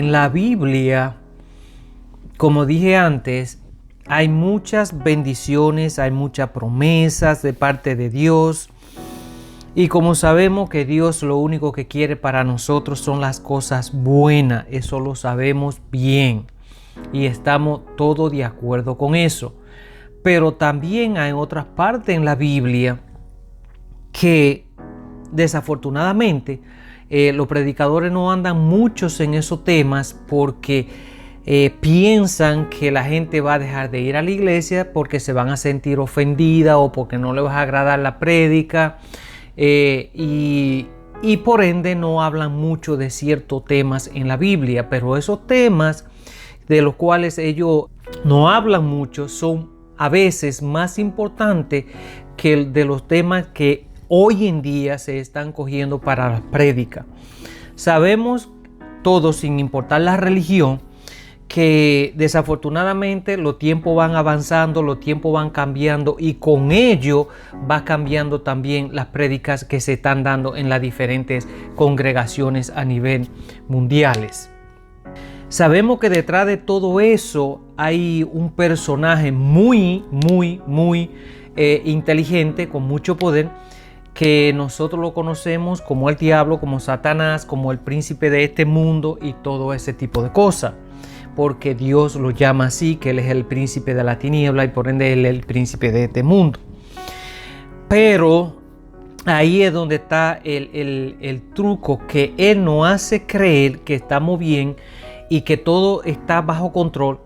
En la Biblia, como dije antes, hay muchas bendiciones, hay muchas promesas de parte de Dios. Y como sabemos que Dios lo único que quiere para nosotros son las cosas buenas, eso lo sabemos bien y estamos todos de acuerdo con eso. Pero también hay otras partes en la Biblia que desafortunadamente los predicadores no andan muchos en esos temas porque piensan que la gente va a dejar de ir a la iglesia porque se van a sentir ofendida o porque no les va a agradar la prédica. Y por ende no hablan mucho de ciertos temas en la Biblia, pero esos temas de los cuales ellos no hablan mucho son a veces más importantes que de los temas que hoy en día se están cogiendo para la prédica. Sabemos todos, sin importar la religión, que desafortunadamente los tiempos van avanzando, los tiempos van cambiando y con ello va cambiando también las prédicas que se están dando en las diferentes congregaciones a nivel mundiales. Sabemos que detrás de todo eso hay un personaje muy inteligente, con mucho poder, que nosotros lo conocemos como el diablo, como Satanás, como el príncipe de este mundo y todo ese tipo de cosas. Porque Dios lo llama así, que Él es el príncipe de la tiniebla y por ende Él es el príncipe de este mundo. Pero ahí es donde está el truco, que Él nos hace creer que estamos bien y que todo está bajo control,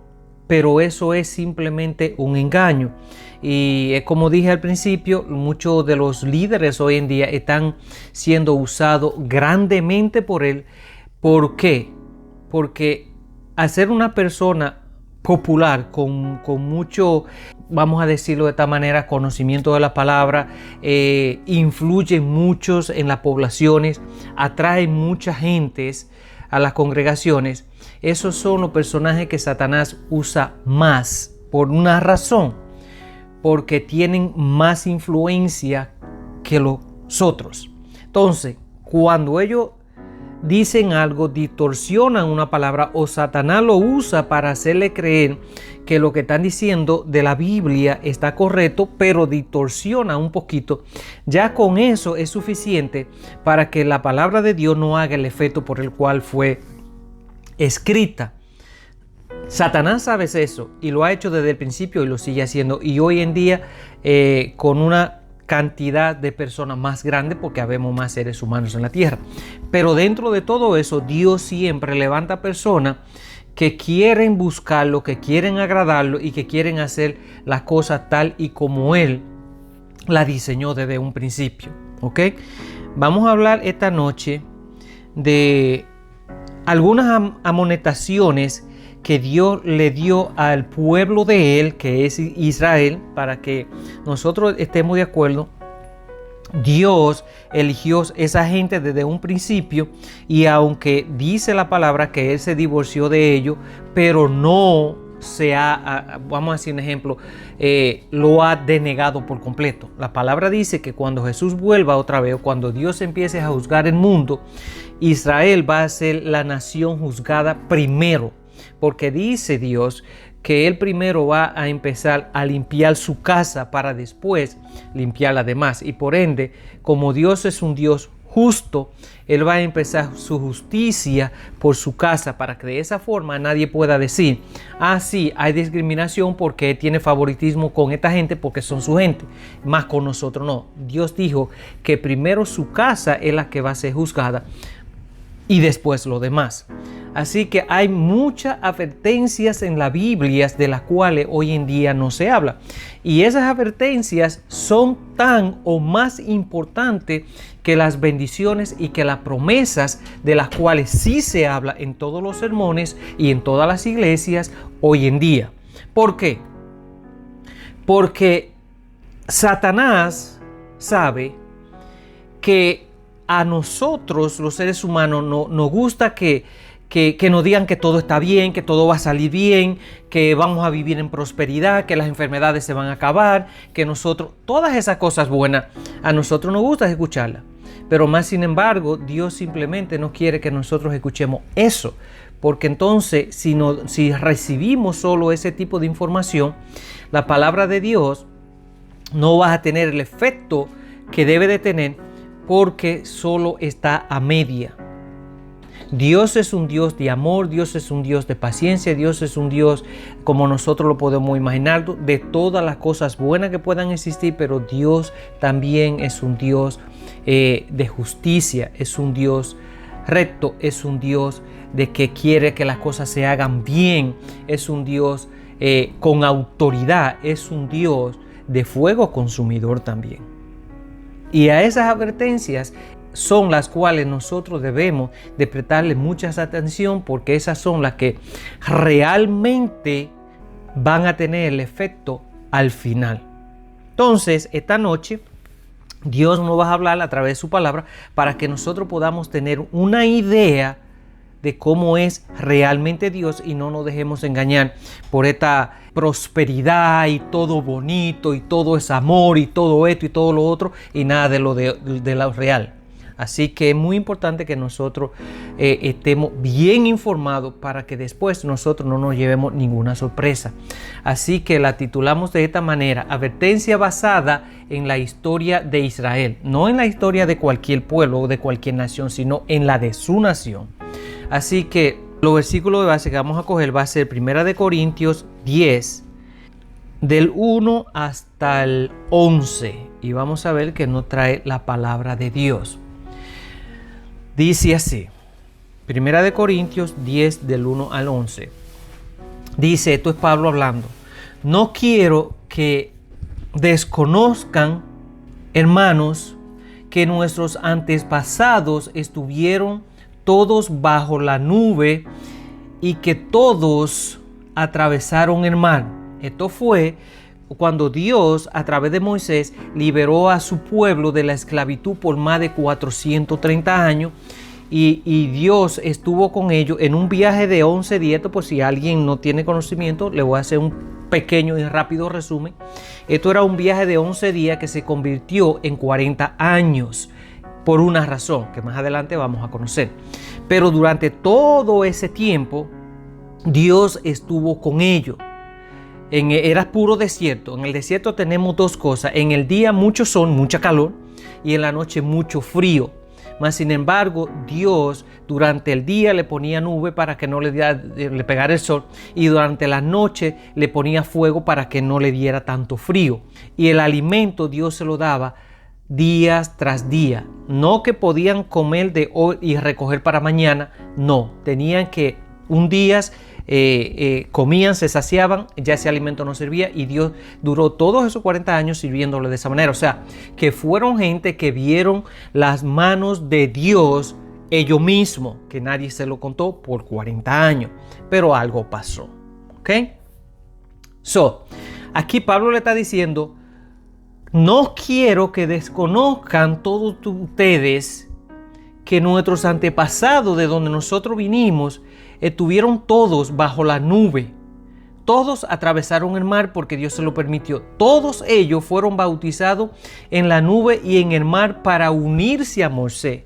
pero eso es simplemente un engaño. Y es como dije al principio, muchos de los líderes hoy en día están siendo usados grandemente por Él. ¿Por qué? Porque al ser una persona popular con mucho, vamos a decirlo de esta manera, conocimiento de la palabra, influyen muchos en las poblaciones, atraen mucha gente a las congregaciones. Esos son los personajes que Satanás usa más por una razón, porque tienen más influencia que los otros. Entonces, cuando ellos dicen algo, distorsionan una palabra o Satanás lo usa para hacerle creer que lo que están diciendo de la Biblia está correcto, pero distorsiona un poquito. Ya con eso es suficiente para que la palabra de Dios no haga el efecto por el cual fue escrita. Satanás sabe eso y lo ha hecho desde el principio y lo sigue haciendo. Y hoy en día con una cantidad de personas más grande porque habemos más seres humanos en la tierra. Pero dentro de todo eso, Dios siempre levanta personas que quieren buscarlo, que quieren agradarlo y que quieren hacer las cosas tal y como Él la diseñó desde un principio. ¿Ok? Vamos a hablar esta noche de algunas amonestaciones que Dios le dio al pueblo de Él, que es Israel, para que nosotros estemos de acuerdo. Dios eligió esa gente desde un principio y aunque dice la palabra que Él se divorció de ellos, pero no se ha, vamos a decir un ejemplo, lo ha denegado por completo. La palabra dice que cuando Jesús vuelva otra vez, cuando Dios empiece a juzgar el mundo, Israel va a ser la nación juzgada primero. Porque dice Dios que Él primero va a empezar a limpiar su casa para después limpiar las demás. Y por ende, como Dios es un Dios justo, Él va a empezar su justicia por su casa para que de esa forma nadie pueda decir, sí, hay discriminación porque Él tiene favoritismo con esta gente porque son su gente, más con nosotros no. Dios dijo que primero su casa es la que va a ser juzgada y después lo demás. Así que hay muchas advertencias en la Biblia de las cuales hoy en día no se habla. Y esas advertencias son tan o más importantes que las bendiciones y que las promesas de las cuales sí se habla en todos los sermones y en todas las iglesias hoy en día. ¿Por qué? Porque Satanás sabe que a nosotros los seres humanos nos gusta que nos digan que todo está bien, que todo va a salir bien, que vamos a vivir en prosperidad, que las enfermedades se van a acabar, que nosotros, todas esas cosas buenas, a nosotros nos gusta escucharlas. Pero más sin embargo, Dios simplemente no quiere que nosotros escuchemos eso, porque entonces si recibimos solo ese tipo de información, la palabra de Dios no va a tener el efecto que debe de tener, porque solo está a media. Dios es un Dios de amor, Dios es un Dios de paciencia, Dios es un Dios como nosotros lo podemos imaginar, de todas las cosas buenas que puedan existir, pero Dios también es un Dios de justicia, es un Dios recto, es un Dios de que quiere que las cosas se hagan bien, es un Dios con autoridad, es un Dios de fuego consumidor también. Y a esas advertencias son las cuales nosotros debemos de prestarle mucha atención, porque esas son las que realmente van a tener el efecto al final. Entonces, esta noche Dios nos va a hablar a través de su palabra para que nosotros podamos tener una idea de cómo es realmente Dios y no nos dejemos engañar por esta prosperidad y todo bonito y todo es amor y todo esto y todo lo otro y nada de lo real. Así que es muy importante que nosotros estemos bien informados para que después nosotros no nos llevemos ninguna sorpresa. Así que la titulamos de esta manera: advertencia basada en la historia de Israel. No en la historia de cualquier pueblo o de cualquier nación, sino en la de su nación. Así que los versículos de base que vamos a coger va a ser 1 Corintios 10, del 1 hasta el 11. Y vamos a ver que nos trae la palabra de Dios. Dice así, 1 Corintios 10 del 1 al 11. Dice, esto es Pablo hablando: no quiero que desconozcan, hermanos, que nuestros antepasados estuvieron todos bajo la nube y que todos atravesaron el mar. Esto fue cuando Dios, a través de Moisés, liberó a su pueblo de la esclavitud por más de 430 años. Y Dios estuvo con ellos en un viaje de 11 días. Por si alguien no tiene conocimiento, le voy a hacer un pequeño y rápido resumen. Esto era un viaje de 11 días que se convirtió en 40 años por una razón que más adelante vamos a conocer. Pero durante todo ese tiempo, Dios estuvo con ellos. Era puro desierto. En el desierto tenemos dos cosas: en el día mucho sol, mucha calor, y en la noche mucho frío. Mas sin embargo, Dios durante el día le ponía nube para que no le pegara el sol, y durante la noche le ponía fuego para que no le diera tanto frío. Y el alimento Dios se lo daba días tras día. No que podían comer de hoy y recoger para mañana, no, tenían que un día comían, se saciaban, ya ese alimento no servía, y Dios duró todos esos 40 años sirviéndole de esa manera. O sea, que fueron gente que vieron las manos de Dios ellos mismos, que nadie se lo contó por 40 años, pero algo pasó. ¿Ok? Aquí Pablo le está diciendo: no quiero que desconozcan todos ustedes que nuestros antepasados, de donde nosotros vinimos, estuvieron todos bajo la nube. Todos atravesaron el mar porque Dios se lo permitió. Todos ellos fueron bautizados en la nube y en el mar para unirse a Moisés.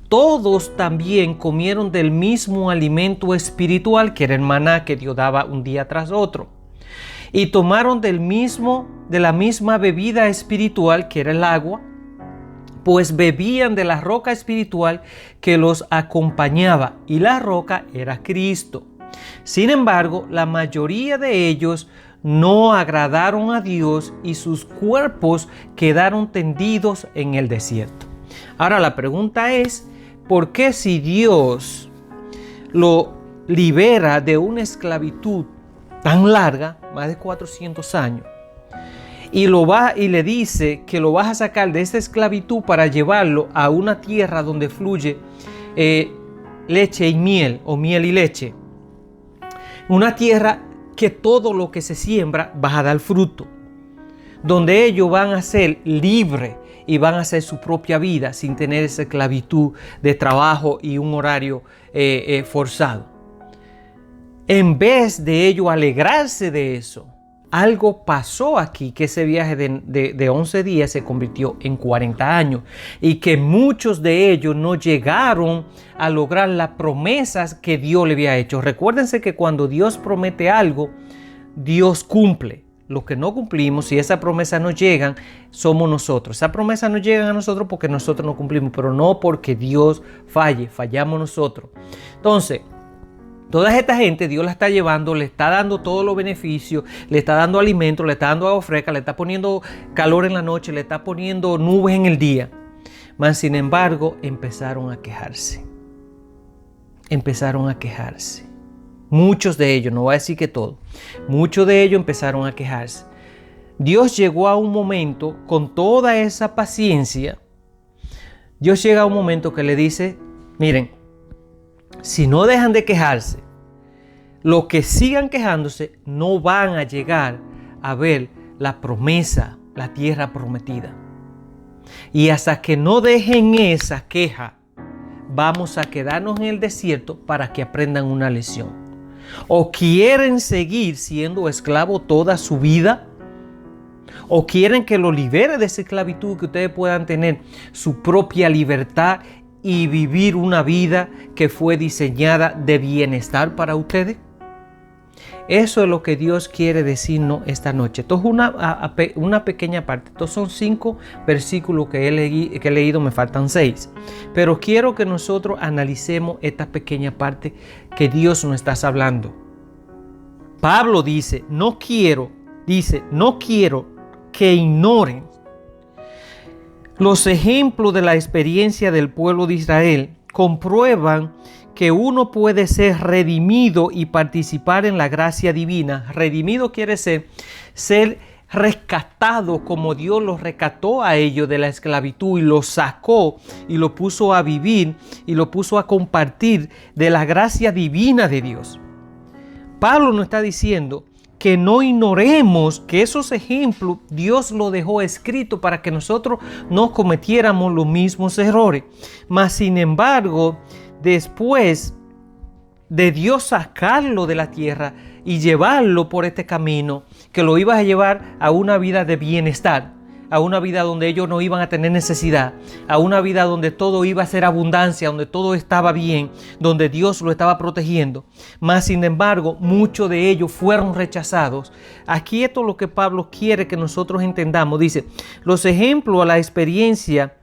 Todos también comieron del mismo alimento espiritual, que era el maná que Dios daba un día tras otro. Y tomaron de la misma bebida espiritual, que era el agua, pues bebían de la roca espiritual que los acompañaba, y la roca era Cristo. Sin embargo, la mayoría de ellos no agradaron a Dios y sus cuerpos quedaron tendidos en el desierto. Ahora la pregunta es: ¿por qué, si Dios lo libera de una esclavitud tan larga, más de 400 años, y le dice que lo vas a sacar de esa esclavitud para llevarlo a una tierra donde fluye leche y miel, o miel y leche? Una tierra que todo lo que se siembra va a dar fruto, donde ellos van a ser libres y van a hacer su propia vida sin tener esa esclavitud de trabajo y un horario forzado. En vez de ellos alegrarse de eso, algo pasó aquí, que ese viaje de 11 días se convirtió en 40 años y que muchos de ellos no llegaron a lograr las promesas que Dios le había hecho. Recuérdense que cuando Dios promete algo, Dios cumple. Los que no cumplimos, si esa promesa no llegan, somos nosotros. Esa promesa no llega a nosotros porque nosotros no cumplimos, pero no porque Dios falle, fallamos nosotros. Entonces, toda esta gente Dios la está llevando, le está dando todos los beneficios, le está dando alimento, le está dando agua fresca, le está poniendo calor en la noche, le está poniendo nubes en el día. Mas sin embargo, empezaron a quejarse. Empezaron a quejarse. Muchos de ellos, no voy a decir que todos, muchos de ellos empezaron a quejarse. Dios llegó a un momento, con toda esa paciencia, Dios llega a un momento que le dice, miren, si no dejan de quejarse, los que sigan quejándose no van a llegar a ver la promesa, la tierra prometida. Y hasta que no dejen esa queja, vamos a quedarnos en el desierto para que aprendan una lección. O quieren seguir siendo esclavos toda su vida, o quieren que lo libere de esa esclavitud, que ustedes puedan tener su propia libertad y vivir una vida que fue diseñada de bienestar para ustedes. Eso es lo que Dios quiere decirnos esta noche. Esto es una pequeña parte. Estos son 5 versículos que he leído, me faltan 6. Pero quiero que nosotros analicemos esta pequeña parte que Dios nos está hablando. Pablo dice, no quiero que ignoren los ejemplos de la experiencia del pueblo de Israel. Comprueban que uno puede ser redimido y participar en la gracia divina. Redimido quiere ser rescatado como Dios los rescató a ellos de la esclavitud y los sacó y lo puso a vivir y lo puso a compartir de la gracia divina de Dios. Pablo nos está diciendo que no ignoremos que esos ejemplos Dios lo dejó escrito para que nosotros no cometiéramos los mismos errores. Mas sin embargo, después de Dios sacarlo de la tierra y llevarlo por este camino, que lo iba a llevar a una vida de bienestar, a una vida donde ellos no iban a tener necesidad, a una vida donde todo iba a ser abundancia, donde todo estaba bien, donde Dios lo estaba protegiendo. Mas sin embargo, muchos de ellos fueron rechazados. Aquí esto es lo que Pablo quiere que nosotros entendamos. Dice, los ejemplos a la experiencia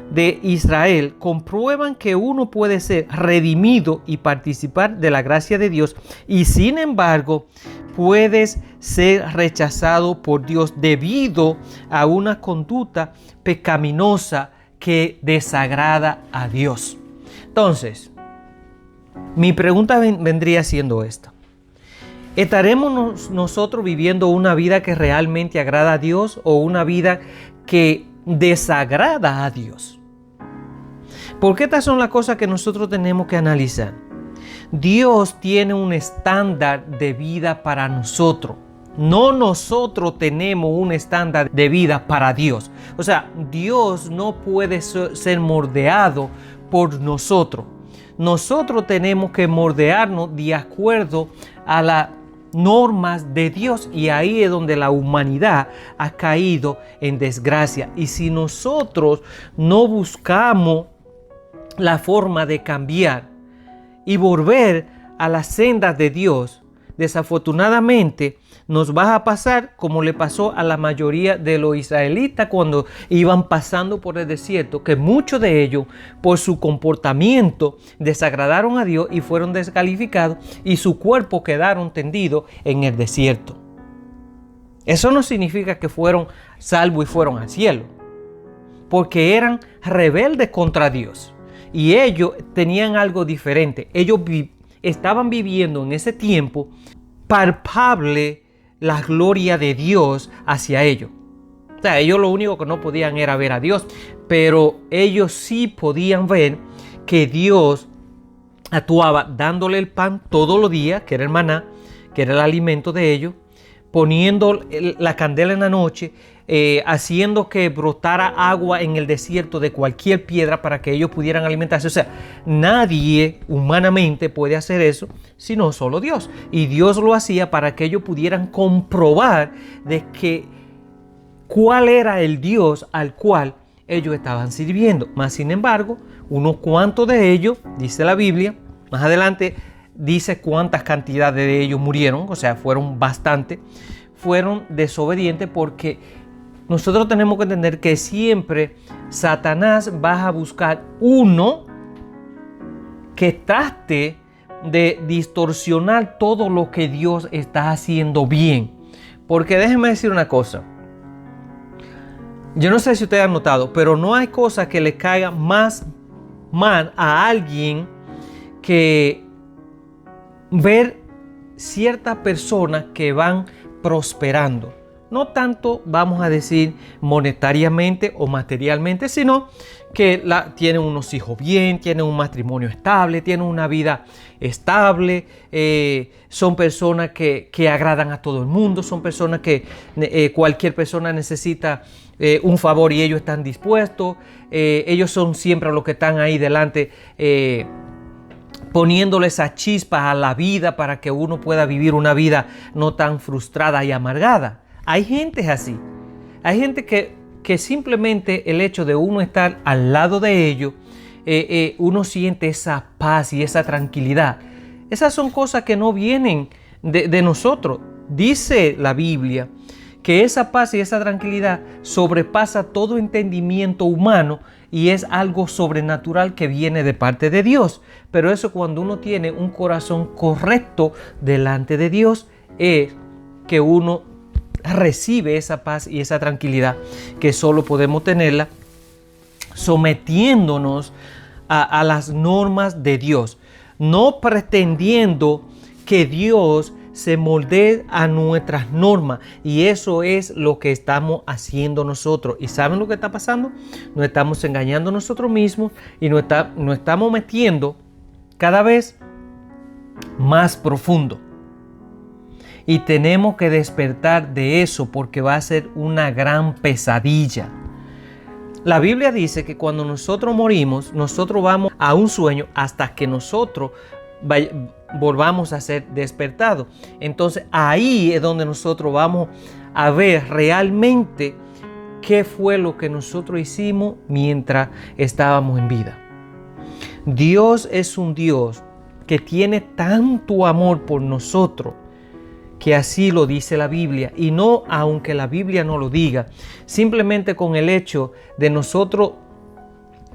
de Israel comprueban que uno puede ser redimido y participar de la gracia de Dios, y sin embargo puedes ser rechazado por Dios debido a una conducta pecaminosa que desagrada a Dios. Entonces, mi pregunta vendría siendo esta: ¿estaremos nosotros viviendo una vida que realmente agrada a Dios o una vida que desagrada a Dios? Porque estas son las cosas que nosotros tenemos que analizar. Dios tiene un estándar de vida para nosotros. No nosotros tenemos un estándar de vida para Dios. O sea, Dios no puede ser moldeado por nosotros. Nosotros tenemos que moldearnos de acuerdo a las normas de Dios, y ahí es donde la humanidad ha caído en desgracia. Y si nosotros no buscamos la forma de cambiar y volver a las sendas de Dios, desafortunadamente nos va a pasar como le pasó a la mayoría de los israelitas cuando iban pasando por el desierto, que muchos de ellos por su comportamiento desagradaron a Dios y fueron descalificados, y su cuerpo quedaron tendidos en el desierto. Eso no significa que fueron salvos y fueron al cielo, porque eran rebeldes contra Dios. Y ellos tenían algo diferente. Ellos estaban viviendo en ese tiempo palpable la gloria de Dios hacia ellos. O sea, ellos lo único que no podían era ver a Dios, pero ellos sí podían ver que Dios actuaba dándole el pan todos los días, que era el maná, que era el alimento de ellos, poniendo la candela en la noche, haciendo que brotara agua en el desierto de cualquier piedra para que ellos pudieran alimentarse. O sea, nadie humanamente puede hacer eso, sino solo Dios. Y Dios lo hacía para que ellos pudieran comprobar de que cuál era el Dios al cual ellos estaban sirviendo. Mas sin embargo, unos cuantos de ellos, dice la Biblia, más adelante dice cuántas cantidades de ellos murieron, o sea, fueron bastante, fueron desobedientes, porque nosotros tenemos que entender que siempre Satanás va a buscar uno que trate de distorsionar todo lo que Dios está haciendo bien. Porque déjenme decir una cosa. Yo no sé si ustedes han notado, pero no hay cosa que le caiga más mal a alguien que ver ciertas personas que van prosperando. No tanto, vamos a decir, monetariamente o materialmente, sino que tienen unos hijos bien, tienen un matrimonio estable, tienen una vida estable, son personas que agradan a todo el mundo, son personas que cualquier persona necesita un favor y ellos están dispuestos, ellos son siempre los que están ahí delante, poniéndole esa chispa a la vida para que uno pueda vivir una vida no tan frustrada y amargada. Hay gente así. Hay gente que simplemente el hecho de uno estar al lado de ellos, uno siente esa paz y esa tranquilidad. Esas son cosas que no vienen de nosotros. Dice la Biblia que esa paz y esa tranquilidad sobrepasa todo entendimiento humano y es algo sobrenatural que viene de parte de Dios. Pero eso, cuando uno tiene un corazón correcto delante de Dios, es que uno recibe esa paz y esa tranquilidad que solo podemos tenerla sometiéndonos a las normas de Dios, no pretendiendo que Dios se moldee a nuestras normas, y eso es lo que estamos haciendo nosotros. ¿Y saben lo que está pasando? Nos estamos engañando nosotros mismos y nos estamos metiendo cada vez más profundo. Y tenemos que despertar de eso, porque va a ser una gran pesadilla. La Biblia dice que cuando nosotros morimos, nosotros vamos a un sueño hasta que nosotros volvamos a ser despertados. Entonces ahí es donde nosotros vamos a ver realmente qué fue lo que nosotros hicimos mientras estábamos en vida. Dios es un Dios que tiene tanto amor por nosotros, que así lo dice la Biblia, y no aunque la Biblia no lo diga, simplemente con el hecho de nosotros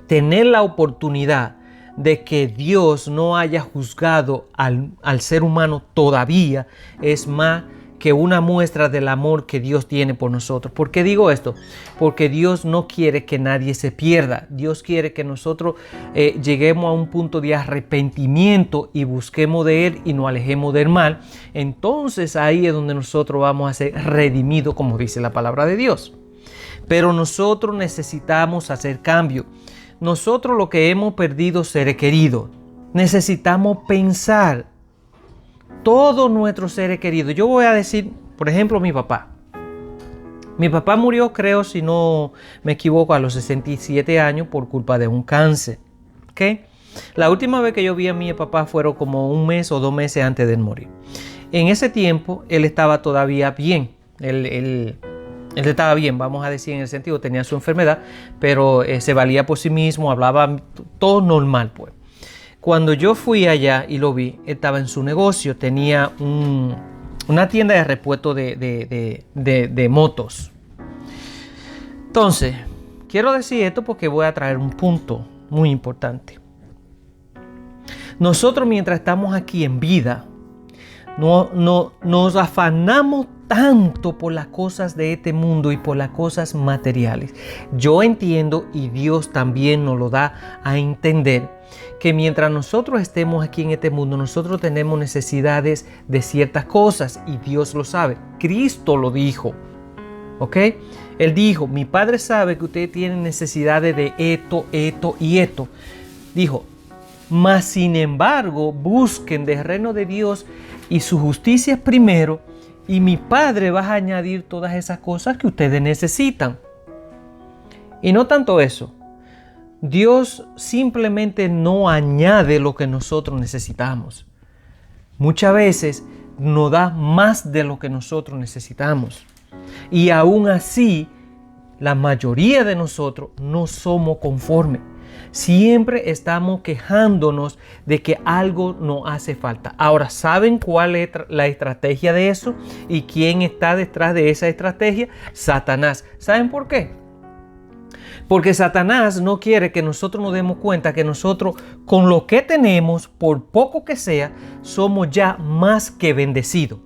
tener la oportunidad de que Dios no haya juzgado al ser humano todavía, es más que una muestra del amor que Dios tiene por nosotros. ¿Por qué digo esto? Porque Dios no quiere que nadie se pierda. Dios quiere que nosotros lleguemos a un punto de arrepentimiento y busquemos de Él y nos alejemos del mal. Entonces ahí es donde nosotros vamos a ser redimidos, como dice la palabra de Dios. Pero nosotros necesitamos hacer cambio. Nosotros, lo que hemos perdido, seres queridos, necesitamos pensar todos nuestros seres queridos. Yo voy a decir, por ejemplo, mi papá. Mi papá murió, creo, si no me equivoco, a los 67 años por culpa de un cáncer. ¿Okay? La última vez que yo vi a mi papá fueron como 1 mes o 2 meses antes de morir. En ese tiempo, él estaba todavía bien. Él estaba bien, vamos a decir, en el sentido, tenía su enfermedad, pero se valía por sí mismo, hablaba todo normal, pues. Cuando yo fui allá y lo vi, él estaba en su negocio, tenía una tienda de repuesto de motos. Entonces, quiero decir esto porque voy a traer un punto muy importante. Nosotros, mientras estamos aquí en vida, nos afanamos tanto por las cosas de este mundo y por las cosas materiales. Yo entiendo, y Dios también nos lo da a entender, que mientras nosotros estemos aquí en este mundo, nosotros tenemos necesidades de ciertas cosas, y Dios lo sabe. Cristo lo dijo, ¿ok? Él dijo: mi Padre sabe que ustedes tienen necesidades de esto, esto y esto. Dijo: mas sin embargo, busquen del reino de Dios y su justicia primero, y mi Padre va a añadir todas esas cosas que ustedes necesitan. Y no tanto eso. Dios simplemente no añade lo que nosotros necesitamos. Muchas veces nos da más de lo que nosotros necesitamos. Y aún así, la mayoría de nosotros no somos conformes. Siempre estamos quejándonos de que algo nos hace falta. Ahora, ¿saben cuál es la estrategia de eso? ¿Y quién está detrás de esa estrategia? Satanás. ¿Saben por qué? Porque Satanás no quiere que nosotros nos demos cuenta que nosotros, con lo que tenemos, por poco que sea, somos ya más que bendecidos.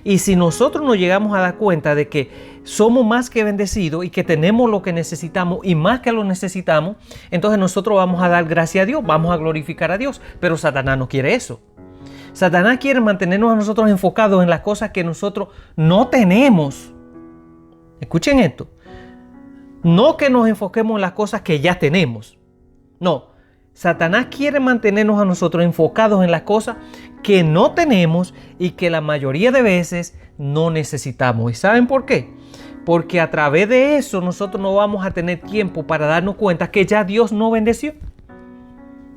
Y si nosotros nos llegamos a dar cuenta de que somos más que bendecidos y que tenemos lo que necesitamos y más que lo necesitamos, entonces nosotros vamos a dar gracias a Dios, vamos a glorificar a Dios. Pero Satanás no quiere eso. Satanás quiere mantenernos a nosotros enfocados en las cosas que nosotros no tenemos. Escuchen esto. No que nos enfoquemos en las cosas que ya tenemos. No. Satanás quiere mantenernos a nosotros enfocados en las cosas que no tenemos y que la mayoría de veces no necesitamos. ¿Y saben por qué? Porque a través de eso nosotros no vamos a tener tiempo para darnos cuenta que ya Dios nos bendeció.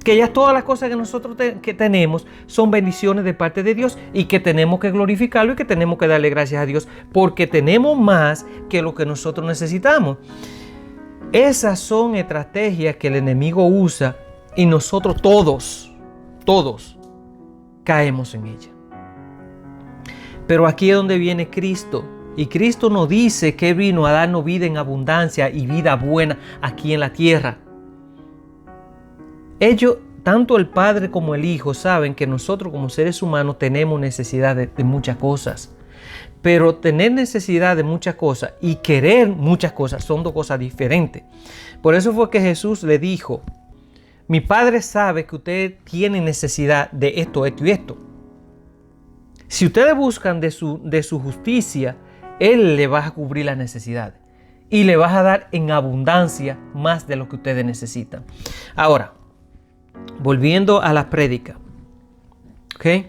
Que ya todas las cosas que nosotros que tenemos son bendiciones de parte de Dios y que tenemos que glorificarlo y que tenemos que darle gracias a Dios porque tenemos más que lo que nosotros necesitamos. Esas son estrategias que el enemigo usa y nosotros todos caemos en ella. Pero aquí es donde viene Cristo. Y Cristo nos dice que vino a darnos vida en abundancia y vida buena aquí en la tierra. Ellos, tanto el Padre como el Hijo, saben que nosotros como seres humanos tenemos necesidad de muchas cosas. Pero tener necesidad de muchas cosas y querer muchas cosas son dos cosas diferentes. Por eso fue que Jesús le dijo: mi Padre sabe que ustedes tienen necesidad de esto, esto y esto. Si ustedes buscan de su justicia, Él le va a cubrir las necesidades y le va a dar en abundancia más de lo que ustedes necesitan. Ahora, volviendo a la prédica, ¿ok?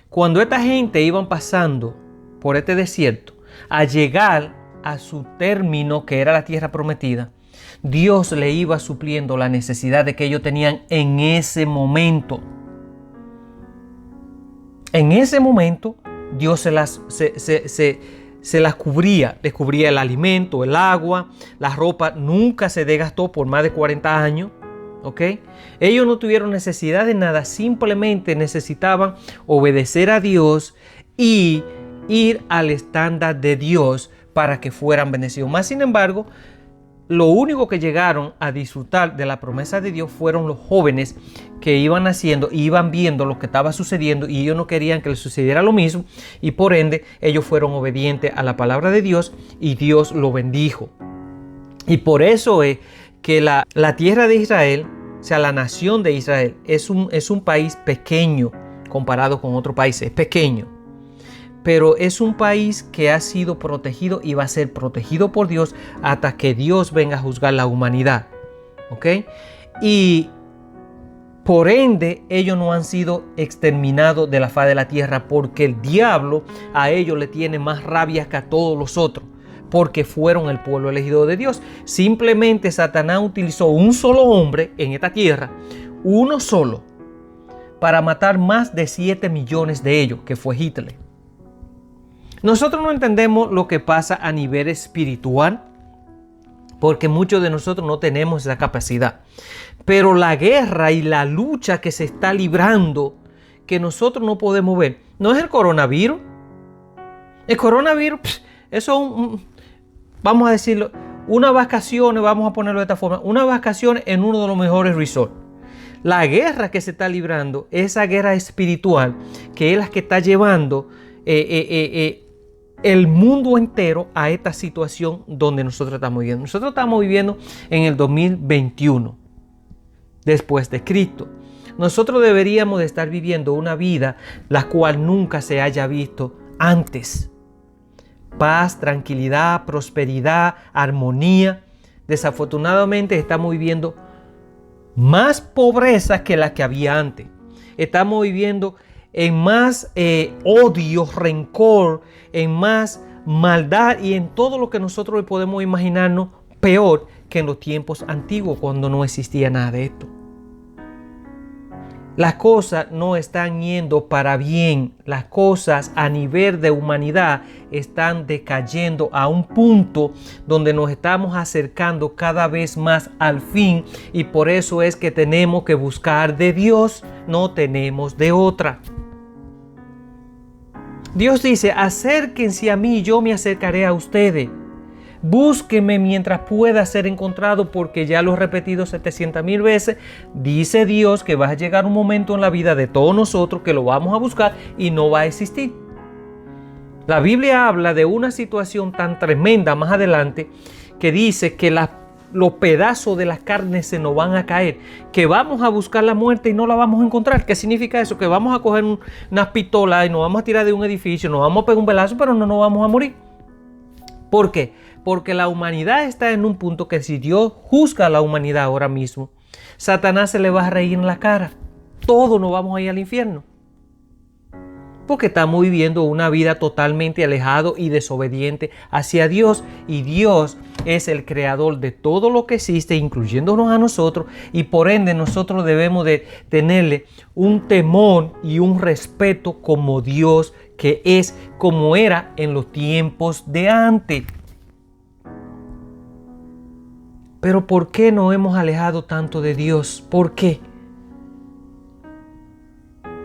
Cuando esta gente iban pasando por este desierto a llegar a su término, que era la tierra prometida, Dios le iba supliendo la necesidad de que ellos tenían en ese momento. En ese momento, Dios se las cubría. Les cubría el alimento, el agua, la ropa. Nunca se desgastó por más de 40 años. ¿Ok? Ellos no tuvieron necesidad de nada. Simplemente necesitaban obedecer a Dios y ir al estándar de Dios para que fueran bendecidos. Más sin embargo, lo único que llegaron a disfrutar de la promesa de Dios fueron los jóvenes que iban haciendo y iban viendo lo que estaba sucediendo y ellos no querían que les sucediera lo mismo y por ende ellos fueron obedientes a la palabra de Dios y Dios lo bendijo. Y por eso es que la tierra de Israel, o sea, la nación de Israel, es un país pequeño comparado con otros países, es pequeño. Pero es un país que ha sido protegido y va a ser protegido por Dios hasta que Dios venga a juzgar la humanidad. ¿Ok? Y por ende, ellos no han sido exterminados de la faz de la tierra porque el diablo a ellos le tiene más rabia que a todos los otros, porque fueron el pueblo elegido de Dios. Simplemente Satanás utilizó un solo hombre en esta tierra, uno solo, para matar más de 7 millones de ellos, que fue Hitler. Nosotros no entendemos lo que pasa a nivel espiritual porque muchos de nosotros no tenemos esa capacidad. Pero la guerra y la lucha que se está librando, que nosotros no podemos ver, no es el coronavirus. El coronavirus, eso es vamos a decirlo, unas vacaciones, vamos a ponerlo de esta forma, unas vacaciones en uno de los mejores resorts. La guerra que se está librando, esa guerra espiritual, que es la que está llevando el mundo entero a esta situación donde nosotros estamos viviendo. Nosotros estamos viviendo en el 2021, después de Cristo. Nosotros deberíamos de estar viviendo una vida la cual nunca se haya visto antes. Paz, tranquilidad, prosperidad, armonía. Desafortunadamente estamos viviendo más pobreza que la que había antes. Estamos viviendo en más odio, rencor, en más maldad y en todo lo que nosotros podemos imaginarnos, peor que en los tiempos antiguos cuando no existía nada de esto. Las cosas no están yendo para bien. Las cosas a nivel de humanidad están decayendo a un punto donde nos estamos acercando cada vez más al fin, y por eso es que tenemos que buscar de Dios, no tenemos de otra. Dios dice: acérquense a mí, yo me acercaré a ustedes. Búsqueme mientras pueda ser encontrado, porque ya lo he repetido 700,000 veces. Dice Dios que va a llegar un momento en la vida de todos nosotros que lo vamos a buscar y no va a existir. La Biblia habla de una situación tan tremenda más adelante, que dice que los pedazos de las carnes se nos van a caer, que vamos a buscar la muerte y no la vamos a encontrar. ¿Qué significa eso? Que vamos a coger unas pistolas y nos vamos a tirar de un edificio, nos vamos a pegar un balazo, pero no nos vamos a morir. ¿Por qué? Porque la humanidad está en un punto que si Dios juzga a la humanidad ahora mismo, Satanás se le va a reír en la cara. Todos nos vamos a ir al infierno. Porque estamos viviendo una vida totalmente alejado y desobediente hacia Dios. Y Dios es el creador de todo lo que existe, incluyéndonos a nosotros. Y por ende nosotros debemos de tenerle un temor y un respeto como Dios, que es como era en los tiempos de antes. Pero ¿por qué nos hemos alejado tanto de Dios? ¿Por qué?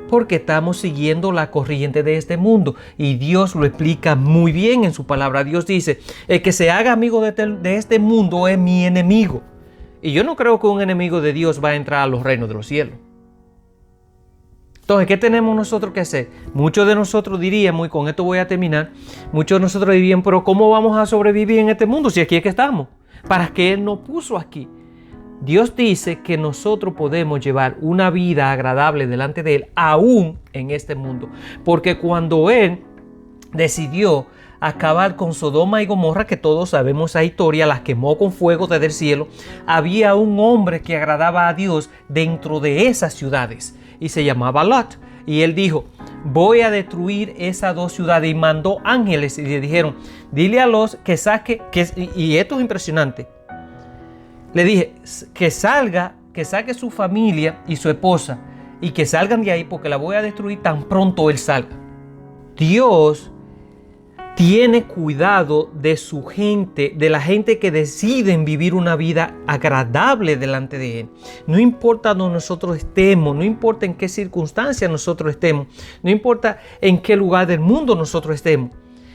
Porque estamos siguiendo la corriente de este mundo, y Dios lo explica muy bien en su palabra. Dios dice: el que se haga amigo de este mundo es mi enemigo. Y yo no creo que un enemigo de Dios va a entrar a los reinos de los cielos. Entonces, ¿qué tenemos nosotros que hacer? Muchos de nosotros diríamos, y con esto voy a terminar, muchos de nosotros dirían: pero ¿cómo vamos a sobrevivir en este mundo si aquí es que estamos? ¿Para qué Él nos puso aquí? Dios dice que nosotros podemos llevar una vida agradable delante de Él aún en este mundo. Porque cuando Él decidió acabar con Sodoma y Gomorra, que todos sabemos esa historia, las quemó con fuego desde el cielo, había un hombre que agradaba a Dios dentro de esas ciudades y se llamaba Lot. Y Él dijo: voy a destruir esas dos ciudades, y mandó ángeles y le dijeron: dile a Lot que saque, y esto es impresionante. Le dije que saque su familia y su esposa, y que salgan de ahí, porque la voy a destruir tan pronto él salga. Dios tiene cuidado de su gente, de la gente que deciden vivir una vida agradable delante de Él. No importa donde nosotros estemos, no importa en qué circunstancias nosotros estemos, no importa en qué lugar del mundo nosotros estemos.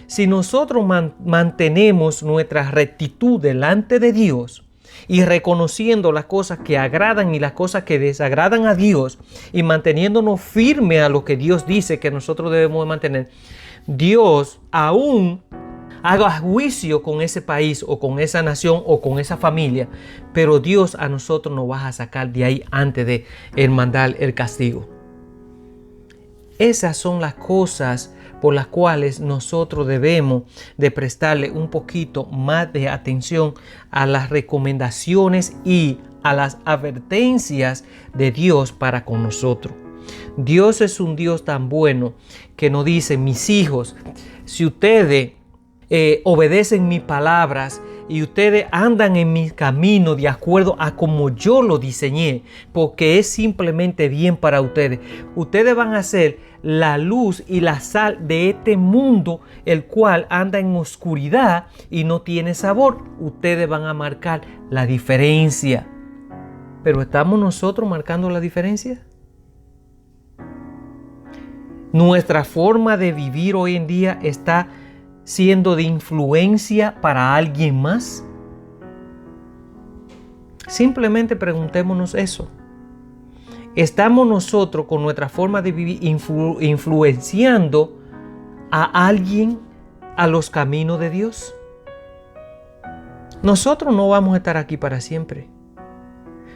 Si nosotros mantenemos nuestra rectitud delante de Dios, y reconociendo las cosas que agradan y las cosas que desagradan a Dios, y manteniéndonos firmes a lo que Dios dice que nosotros debemos de mantener, Dios aún haga juicio con ese país o con esa nación o con esa familia, pero Dios a nosotros nos va a sacar de ahí antes de Él mandar el castigo. Esas son las cosas por las cuales nosotros debemos de prestarle un poquito más de atención a las recomendaciones y a las advertencias de Dios para con nosotros. Dios es un Dios tan bueno que nos dice: mis hijos, si ustedes obedecen mis palabras y ustedes andan en mi camino de acuerdo a como yo lo diseñé, porque es simplemente bien para ustedes, ustedes van a ser la luz y la sal de este mundo, el cual anda en oscuridad y no tiene sabor. Ustedes van a marcar la diferencia. ¿Pero estamos nosotros marcando la diferencia? Nuestra forma de vivir hoy en día está siendo de influencia para alguien más. Simplemente preguntémonos eso. ¿Estamos nosotros con nuestra forma de vivir influenciando a alguien a los caminos de Dios? Nosotros no vamos a estar aquí para siempre.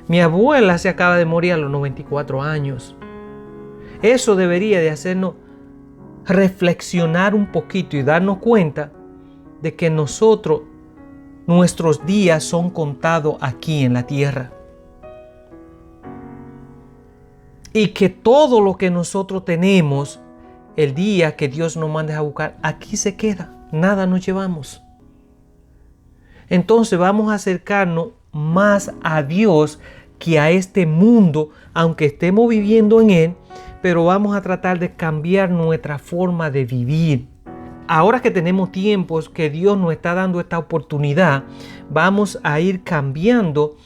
Mi abuela se acaba de morir a los 94 años. Eso debería de hacernos reflexionar un poquito y darnos cuenta de que nuestros días son contados aquí en la tierra. y que todo lo que nosotros tenemos, el día que Dios nos mande a buscar, aquí se queda, nada nos llevamos. Entonces vamos a acercarnos más a Dios que a este mundo, aunque estemos viviendo en él, pero vamos a tratar de cambiar nuestra forma de vivir. Ahora que tenemos tiempos que Dios nos está dando esta oportunidad, vamos a ir cambiando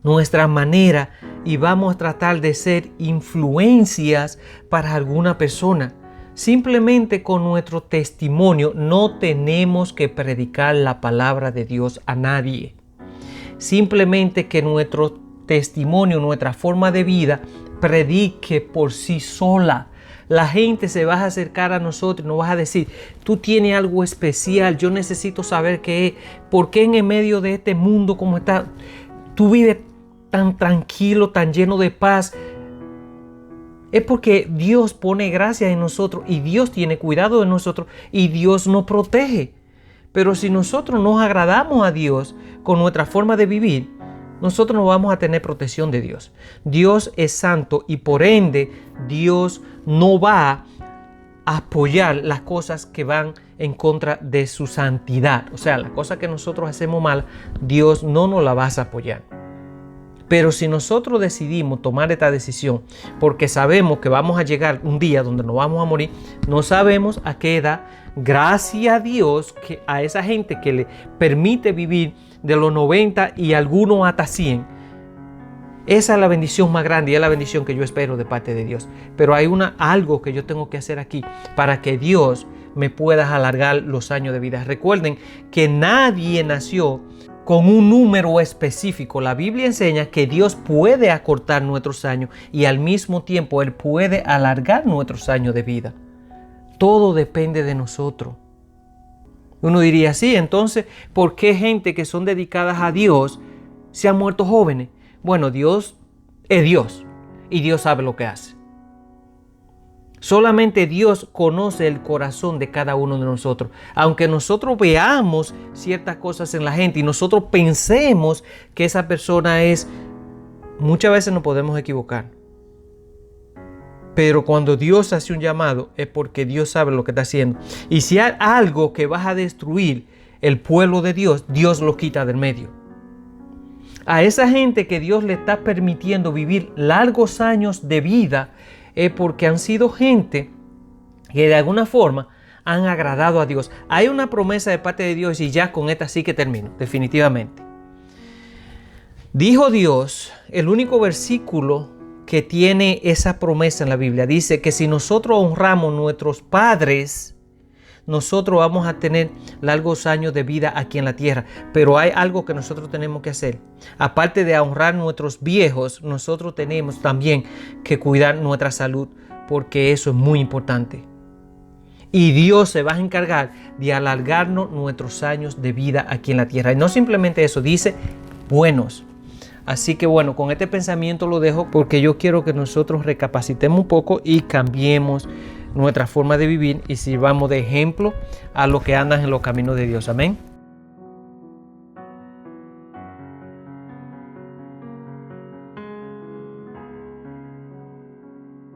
nuestra manera y vamos a tratar de ser influencias para alguna persona. Simplemente con nuestro testimonio no tenemos que predicar la palabra de Dios a nadie. Simplemente que nuestro testimonio, nuestra forma de vida predique por sí sola. La gente se va a acercar a nosotros y nos va a decir, tú tienes algo especial, yo necesito saber qué es, por qué en el medio de este mundo como está, tú vives tan tranquilo, tan lleno de paz. Es porque Dios pone gracia en nosotros y Dios tiene cuidado de nosotros y Dios nos protege. Pero si nosotros nos agradamos a Dios con nuestra forma de vivir, nosotros no vamos a tener protección de Dios. Dios es santo y por ende Dios no va a apoyar las cosas que van en contra de su santidad. O sea, las cosas que nosotros hacemos mal, Dios no nos las va a apoyar. Pero si nosotros decidimos tomar esta decisión porque sabemos que vamos a llegar un día donde nos vamos a morir, no sabemos a qué edad, gracias a Dios que a esa gente que le permite vivir de los 90 y algunos hasta 100, esa es la bendición más grande y es la bendición que yo espero de parte de Dios. Pero hay algo que yo tengo que hacer aquí para que Dios me pueda alargar los años de vida. Recuerden que nadie nació con un número específico. La Biblia enseña que Dios puede acortar nuestros años y al mismo tiempo Él puede alargar nuestros años de vida. Todo depende de nosotros. Uno diría, sí, entonces, ¿por qué gente que son dedicadas a Dios se han muerto jóvenes? Bueno, Dios es Dios y Dios sabe lo que hace. Solamente Dios conoce el corazón de cada uno de nosotros. Aunque nosotros veamos ciertas cosas en la gente y nosotros pensemos que esa persona es, muchas veces nos podemos equivocar. Pero cuando Dios hace un llamado es porque Dios sabe lo que está haciendo. Y si hay algo que va a destruir el pueblo de Dios, Dios lo quita del medio. A esa gente que Dios le está permitiendo vivir largos años de vida, es porque han sido gente que de alguna forma han agradado a Dios. Hay una promesa de parte de Dios y ya con esta sí que termino, definitivamente. Dijo Dios, el único versículo que tiene esa promesa en la Biblia, dice que si nosotros honramos a nuestros padres, nosotros vamos a tener largos años de vida aquí en la tierra. Pero hay algo que nosotros tenemos que hacer. Aparte de honrar a nuestros viejos, nosotros tenemos también que cuidar nuestra salud, porque eso es muy importante. Y Dios se va a encargar de alargarnos nuestros años de vida aquí en la tierra. Y no simplemente eso, dice buenos. Así que bueno, con este pensamiento lo dejo porque yo quiero que nosotros recapacitemos un poco y cambiemos nuestra forma de vivir y sirvamos de ejemplo a los que andan en los caminos de Dios. Amén.